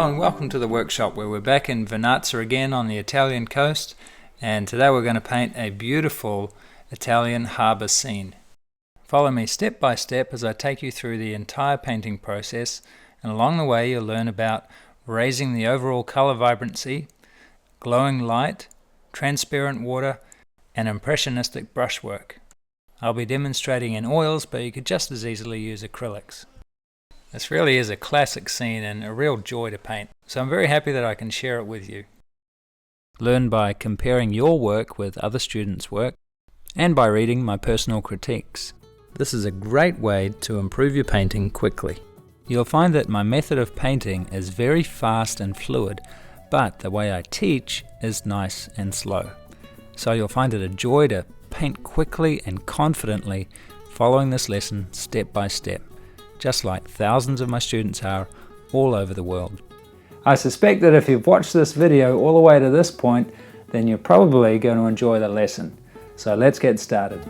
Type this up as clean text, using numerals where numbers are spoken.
Hello and welcome to the workshop where we're back in Vernazza again on the Italian coast, and today we're going to paint a beautiful Italian harbour scene. Follow me step by step as I take you through the entire painting process, and along the way you'll learn about raising the overall colour vibrancy, glowing light, transparent water and impressionistic brushwork. I'll be demonstrating in oils, but you could just as easily use acrylics. This really is a classic scene and a real joy to paint, so I'm very happy that I can share it with you. Learn by comparing your work with other students' work and by reading my personal critiques. This is a great way to improve your painting quickly. You'll find that my method of painting is very fast and fluid, but the way I teach is nice and slow. So you'll find it a joy to paint quickly and confidently, following this lesson step by step, just like thousands of my students are all over the world. I suspect that if you've watched this video all the way to this point, then you're probably going to enjoy the lesson. So let's get started.